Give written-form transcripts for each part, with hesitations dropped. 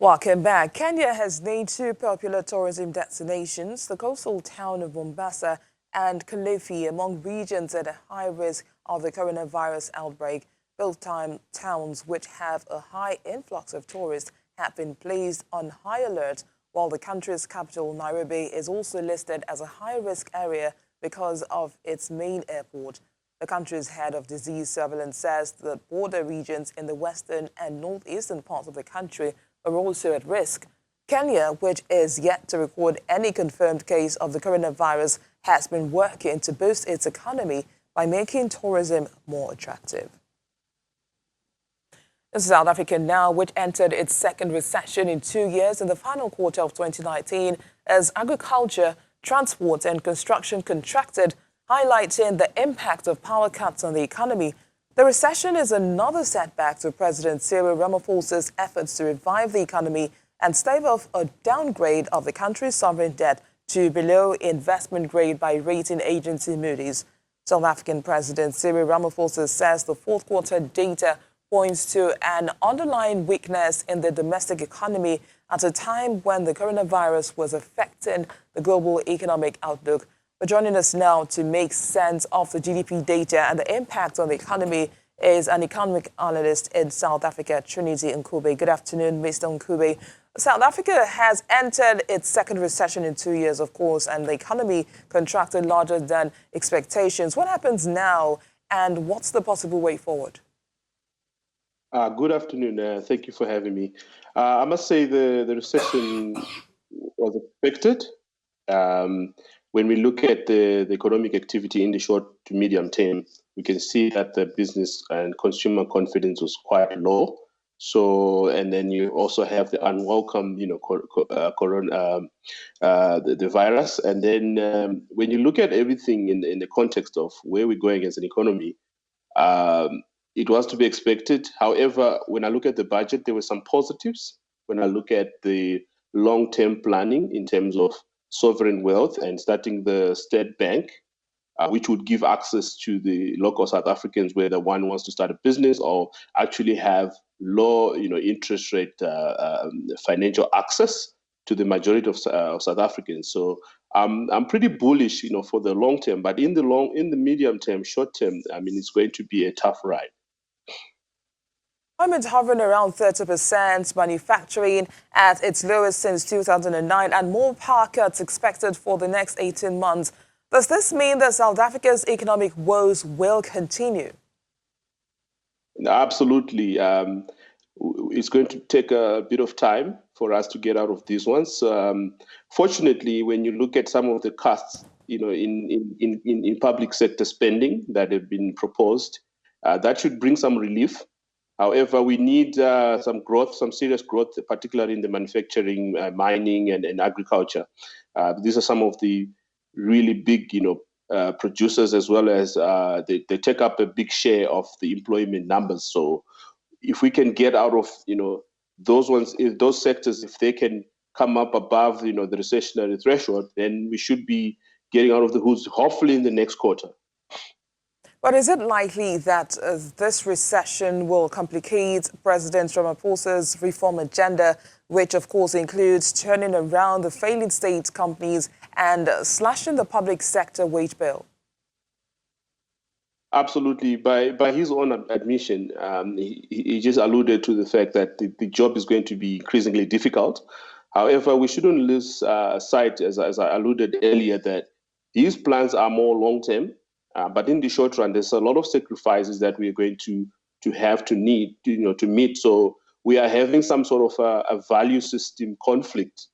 Welcome back. Kenya has named two popular tourism destinations, the coastal town of Mombasa and Kilifi, among regions at a high risk of the coronavirus outbreak. Both towns, which have a high influx of tourists, have been placed on high alert, while the country's capital, Nairobi, is also listed as a high-risk area because of its main airport. The country's head of disease surveillance says the border regions in the western and northeastern parts of the country are also at risk. Kenya, which is yet to record any confirmed case of the coronavirus, has been working to boost its economy by making tourism more attractive. South Africa now, which entered its second recession in 2 years in the final quarter of 2019, as agriculture, transport and construction contracted, highlighting the impact of power cuts on the economy. The recession is another setback to President Cyril Ramaphosa's efforts to revive the economy and stave off a downgrade of the country's sovereign debt to below investment grade by rating agency Moody's. South African President Cyril Ramaphosa says the fourth quarter data points to an underlying weakness in the domestic economy at a time when the coronavirus was affecting the global economic outlook. But joining us now to make sense of the GDP data and the impact on the economy is an economic analyst in South Africa, Trinity Nkube. Good afternoon, Mr. Nkube. South Africa has entered its second recession in 2 years, of course, and the economy contracted larger than expectations. What happens now, and what's the possible way forward? Good afternoon. Thank you for having me. I must say the recession was expected. When we look at the economic activity in the short to medium term, we can see that the business and consumer confidence was quite low. So, and then you also have the unwelcome, the virus. And then when you look at everything in the context of where we're going as an economy, it was to be expected. However, when I look at the budget, there were some positives. When I look at the long-term planning in terms of sovereign wealth and starting the state bank, which would give access to the local South Africans, whether one wants to start a business or actually have low, interest rate financial access to the majority of South Africans. So I'm pretty bullish, for the long term. But in the medium term, short term, it's going to be a tough ride. Employment hovering around 30%, manufacturing at its lowest since 2009, and more power cuts expected for the next 18 months. Does this mean that South Africa's economic woes will continue? Absolutely. It's going to take a bit of time for us to get out of these ones. Fortunately, when you look at some of the cuts, in public sector spending that have been proposed, that should bring some relief. However, we need some growth, some serious growth, particularly in the manufacturing, mining, and agriculture. These are some of the really big, producers, as well as they take up a big share of the employment numbers. So, if we can get out of, those ones, if those sectors, if they can come up above, the recessionary threshold, then we should be getting out of the woods, hopefully in the next quarter. But is it likely that this recession will complicate President Ramaphosa's reform agenda, which of course includes turning around the failing state companies and slashing the public sector wage bill? Absolutely. By his own admission, he just alluded to the fact that the job is going to be increasingly difficult. However, we shouldn't lose sight, as I alluded earlier, that his plans are more long-term. But in the short run, there's a lot of sacrifices that we are going to have to need, to meet. So we are having some sort of a value system conflict.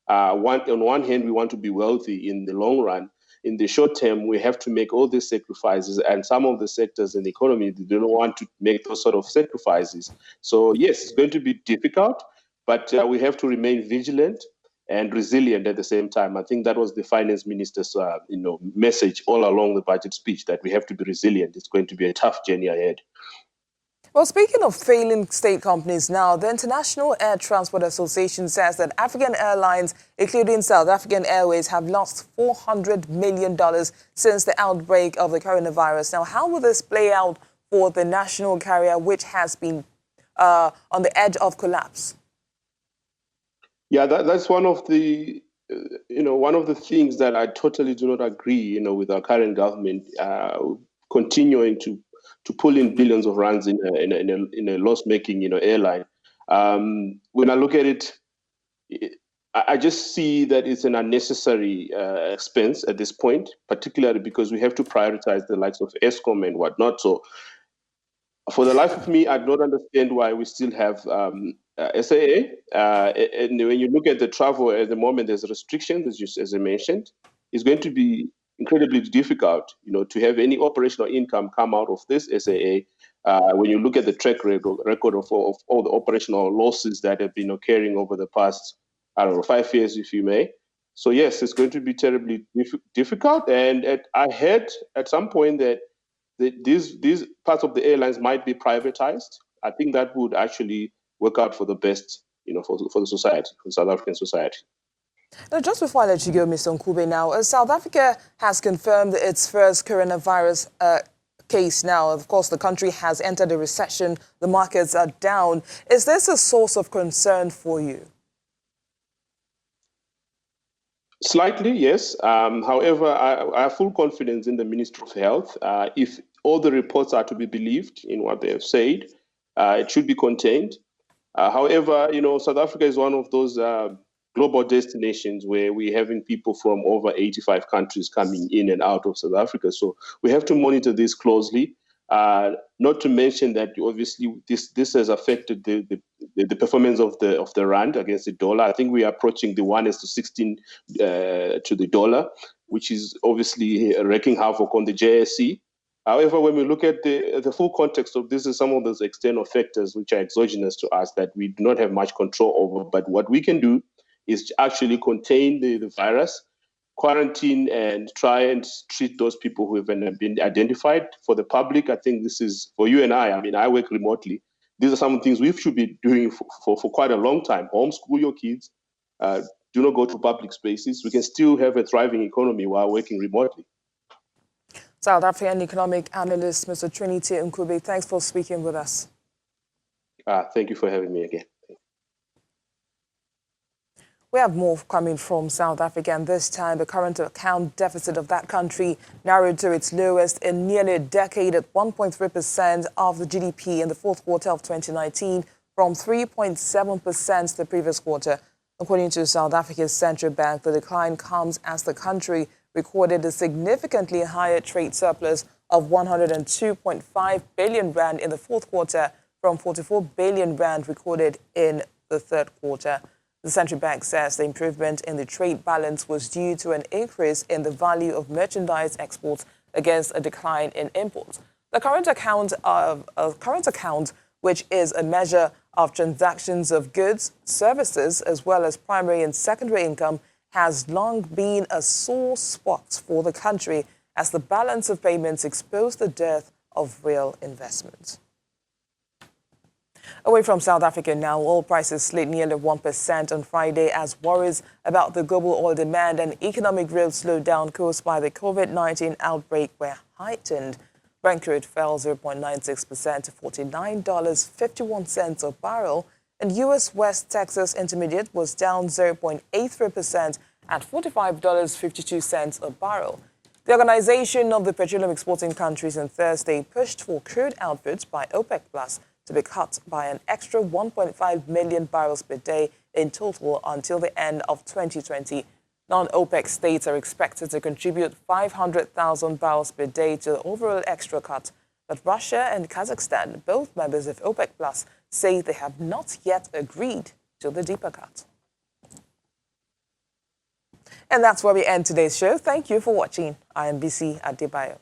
On one hand, we want to be wealthy in the long run. In the short term, we have to make all these sacrifices, and some of the sectors in the economy, they don't want to make those sort of sacrifices. So yes, it's going to be difficult, but we have to remain vigilant and resilient at the same time. I think that was the finance minister's, message all along the budget speech, that we have to be resilient. It's going to be a tough journey ahead. Well, speaking of failing state companies now, the International Air Transport Association says that African airlines, including South African Airways, have lost $400 million since the outbreak of the coronavirus. Now, how will this play out for the national carrier, which has been on the edge of collapse? Yeah, that's one of the one of the things that I totally do not agree, with our current government continuing to pull in billions of rands in a loss-making, airline. When I look at it, I just see that it's an unnecessary expense at this point, particularly because we have to prioritize the likes of ESCOM and whatnot. So for the life of me, I don't understand why we still have SAA. And when you look at the travel at the moment, there's restrictions, as I mentioned. It's going to be incredibly difficult, to have any operational income come out of this SAA. When you look at the track record of all the operational losses that have been occurring over the past, I don't know, 5 years, if you may. So yes, it's going to be terribly difficult. And I heard at some point that these parts of the airlines might be privatized. I think that would actually work out for the best, for the society, for South African society. Now, just before I let you go, Mr. Nkube, now, South Africa has confirmed its first coronavirus case now. Of course, the country has entered a recession. The markets are down. Is this a source of concern for you? Slightly, yes. However, I have full confidence in the Ministry of Health. If all the reports are to be believed in what they have said, it should be contained. However, South Africa is one of those global destinations where we're having people from over 85 countries coming in and out of South Africa. So we have to monitor this closely. Not to mention that obviously this has affected the performance of the rand against the dollar. I think we are approaching the 1:16 to the dollar, which is obviously wreaking havoc on the JSE. However, when we look at the full context of this, is some of those external factors which are exogenous to us that we do not have much control over. But what we can do is actually contain the virus, quarantine, and try and treat those people who have been identified. For the public, I think this is for you and I mean, I work remotely. These are some things we should be doing for quite a long time. Homeschool your kids. Do not go to public spaces. We can still have a thriving economy while working remotely. South African economic analyst, Mr. Trinity Nkube, thanks for speaking with us. Thank you for having me again. We have more coming from South Africa, and this time the current account deficit of that country narrowed to its lowest in nearly a decade at 1.3% of the GDP in the fourth quarter of 2019 from 3.7% the previous quarter. According to South Africa's central bank, the decline comes as the country recorded a significantly higher trade surplus of 102.5 billion rand in the fourth quarter from 44 billion rand recorded in the third quarter. The central bank says the improvement in the trade balance was due to an increase in the value of merchandise exports against a decline in imports. The current account, which is a measure of transactions of goods, services, as well as primary and secondary income, has long been a sore spot for the country as the balance of payments exposed the dearth of real investment. Away from South Africa now, oil prices slid nearly 1% on Friday as worries about the global oil demand and economic growth slowdown caused by the COVID-19 outbreak were heightened. Brent crude fell 0.96% to $49.51 a barrel, and U.S. West Texas Intermediate was down 0.83% at $45.52 a barrel. The Organization of the Petroleum Exporting Countries on Thursday pushed for crude output by OPEC Plus to be cut by an extra 1.5 million barrels per day in total until the end of 2020. Non-OPEC states are expected to contribute 500,000 barrels per day to the overall extra cut. But Russia and Kazakhstan, both members of OPEC Plus, say they have not yet agreed to the deeper cut. And that's where we end today's show. Thank you for watching. I am BC Adebayo.